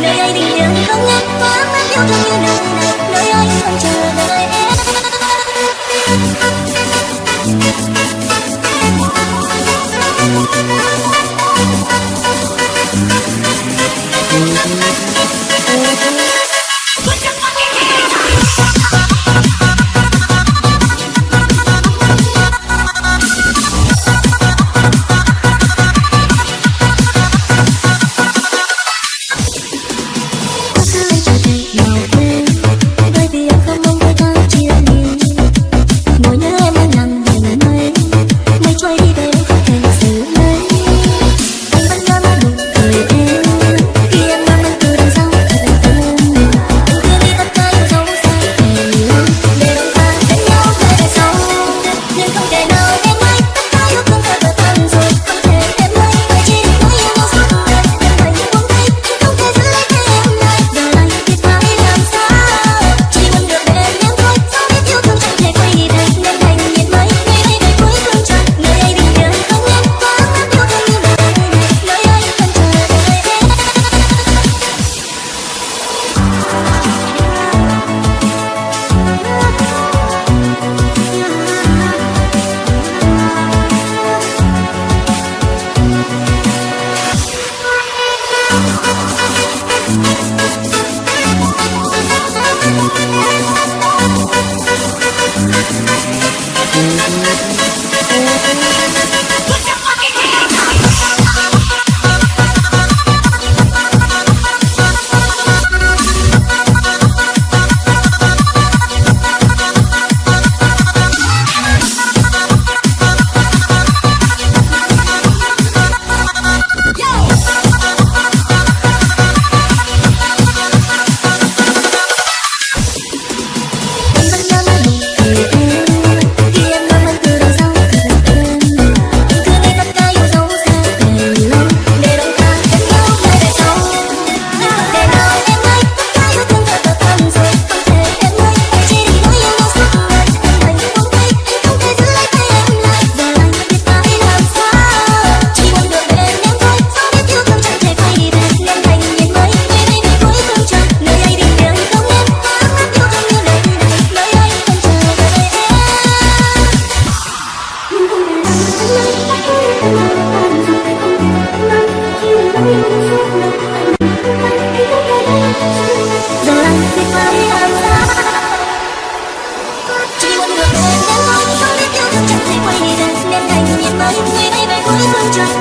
Nơi ai bình yên không ngắt quá mắt yêu thương như nơi này, nơi ai không chờ đợi em.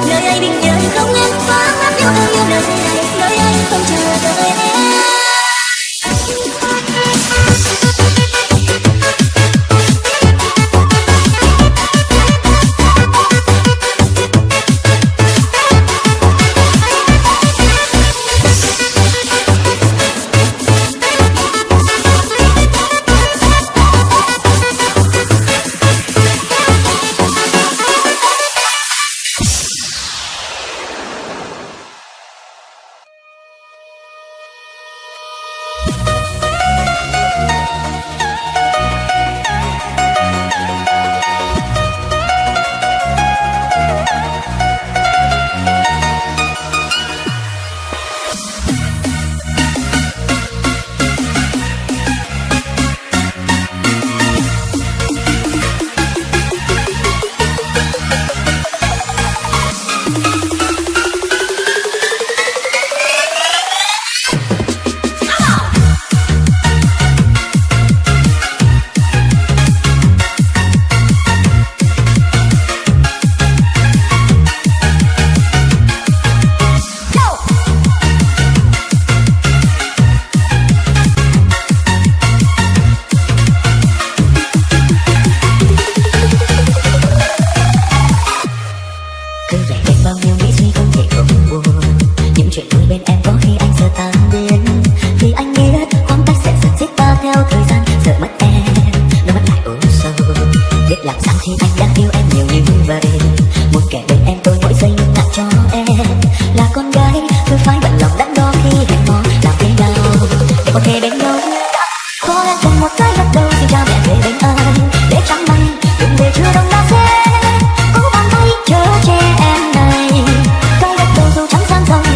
Nơi ai bình yên không ngắt quá mắt yêu thương như nơi này, nơi ai không chờ đợi em.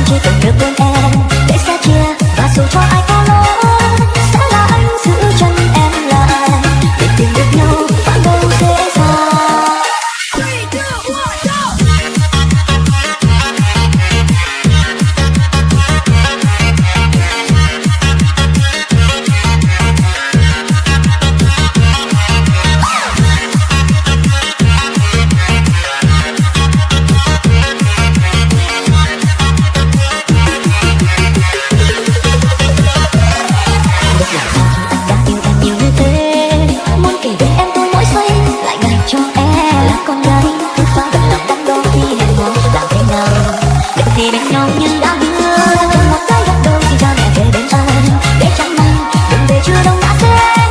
Chỉ cần nhau như đã hứa. Từng một cái gật đầu thì cho mẹ về bên anh, để chẳng may đừng về chưa đông đã đến.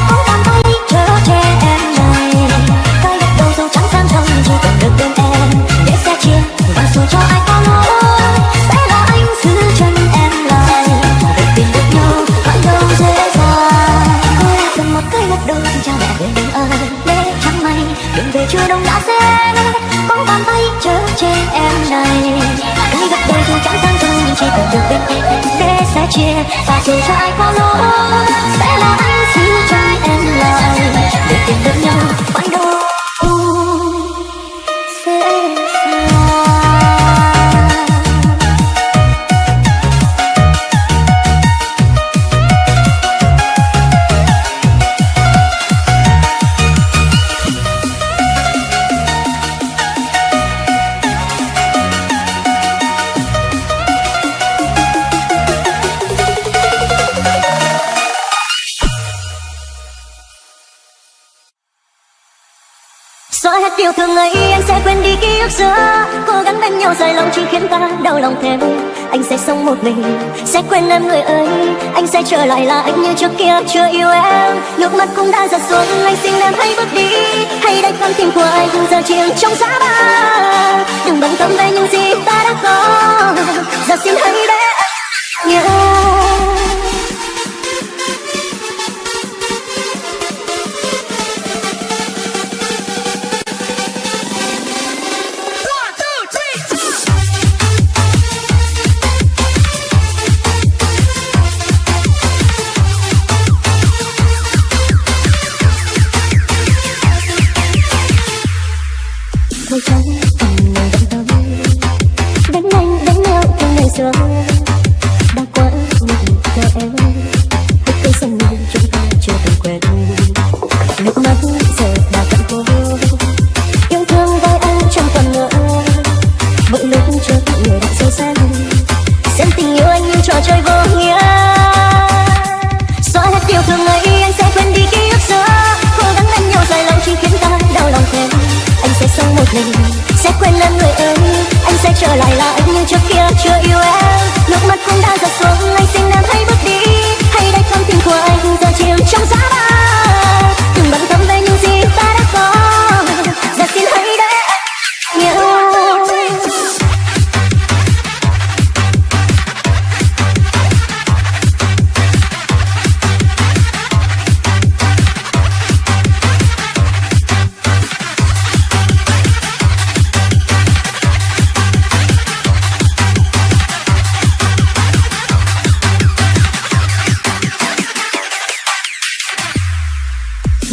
Không bàn tay chở che em này, cái gật đầu dấu trắng sang trong chỉ cần được bên em, để sẽ chia và dù cho ai có lỗi sẽ là anh giữ chân em lại, để tìm được nhau vẫn đâu dễ dàng. Có lẽ từng một cái gật đầu thì cho mẹ về bên anh, để chẳng may đừng về chưa đông đã đến. Không bàn tay chở che em này, cái gật đầu dù chẳng sang trong nhưng chỉ cần được bên em, để sẽ chia và dù cho ai có lỗi sẽ là anh giữ chân em lại, để tìm được nhau mãi đâu dễ dàng. Xóa hết yêu thương ấy anh sẽ quên đi ký ức xưa, cố gắng bên nhau dài lòng chỉ khiến ta đau lòng thêm. Anh sẽ sống một mình, sẽ quên em người ơi, anh sẽ trở lại là anh như trước kia chưa yêu em. Nước mắt cũng đã giật xuống, anh xin em hãy bước đi, hay đây con tim của anh giờ chìm trong giá băng. Đừng bận tâm về những gì ta đã có, giờ xin hãy để anh nhớ. Thôi chẳng còn người bận tâm đến anh đến nhau từ ngày xưa, đã quá nhiều cho em hết cây sông mình chúng ta chưa từng quen. Nước mắt giờ đã cạn khô, yêu thương với anh chẳng còn nữa, mỗi lúc trước người đã sâu xa xem tình yêu anh như trò chơi vô nghĩa. Xóa hết yêu thương ấy anh sẽ quên đi ký ức xưa, cố gắng bên nhau dài lòng chỉ khiến ta đau lòng thêm. Anh sẽ sống một mình, sẽ quên em người ơi, anh sẽ trở lại là anh như trước kia chưa yêu em. Nước mắt cũng đã giật xuống, anh xin em hãy bước đi, hay đây con tim của anh giờ chìm trong giá băng. Đừng bận tâm về những gì ta đã có, giờ xin hãy để anh nhớ.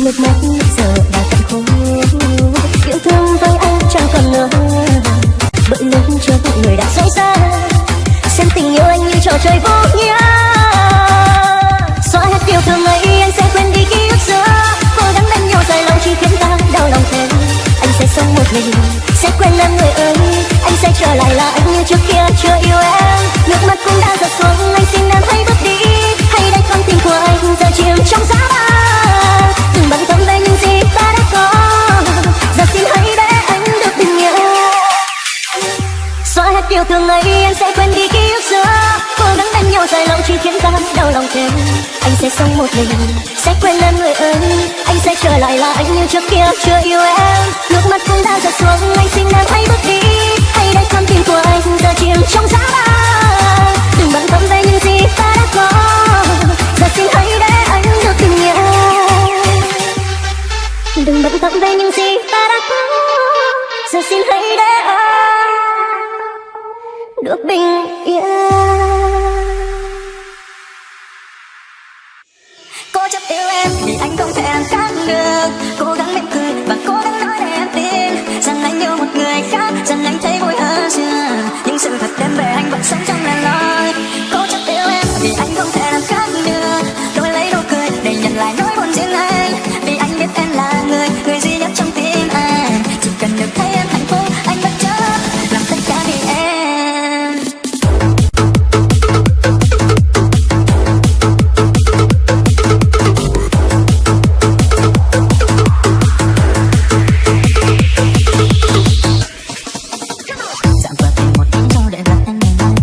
Nước mắt giờ đã cạn khô, yêu thương với anh chẳng còn nữa, bởi lúc trước người đã dối xa xem tình yêu anh như trò chơi vô nghĩa. Xóa hết yêu thương ấy anh sẽ quên đi ký ức xưa, cố gắng bên nhau dài lòng chỉ khiến ta đau lòng thêm. Anh sẽ sống một mình, sẽ quên em người ơi, anh sẽ trở lại là anh như trước kia chưa yêu em. Nước mắt cũng đã giật xuống, anh xin em hãy bước đi, hay đây con tim của anh giờ chìm trong giá băng. Đừng bận tâm về những gì ta đã có, giờ xin hãy để anh được bình yên. Xóa hết yêu thương ấy anh sẽ quên đi ký ức xưa, cố gắng bên nhau dài lòng chỉ khiến ta đau lòng thêm. Anh sẽ sống một mình, sẽ quên em người ơi, anh sẽ trở lại là anh như trước kia chưa yêu em. Nước mắt cũng đã giật xuống, anh xin em hãy bước đi, hay đây con tim của anh giờ chìm trong giá băng. Đừng bận tâm về những gì ta đã có, giờ xin hãy để anh được bình yên. Đừng bận tâm về những gì ta đã có, giờ xin hãy để anh được bình yên. Cố chấp yêu em vì anh không thể làm khác được, cố gắng mỉm cười và cố gắng nói để em tin rằng anh yêu một người khác, rằng anh thấy vui hơn xưa. Nhưng sự thật đem về anh vẫn sống trong lẻ loi. Cố chấp yêu em vì anh không thể làm khác được, tôi lấy nụ cười để nhận lại nỗi buồn riêng anh, vì anh biết em là người duy nhất trong tim anh. Chỉ cần được thấy em hạnh phúc anh bất chấp làm tất cả vì em. Dạo qua thêm một tháng sau để gặp anh ngày mai,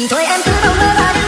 Thôi em cứ đâu mơ ra đi.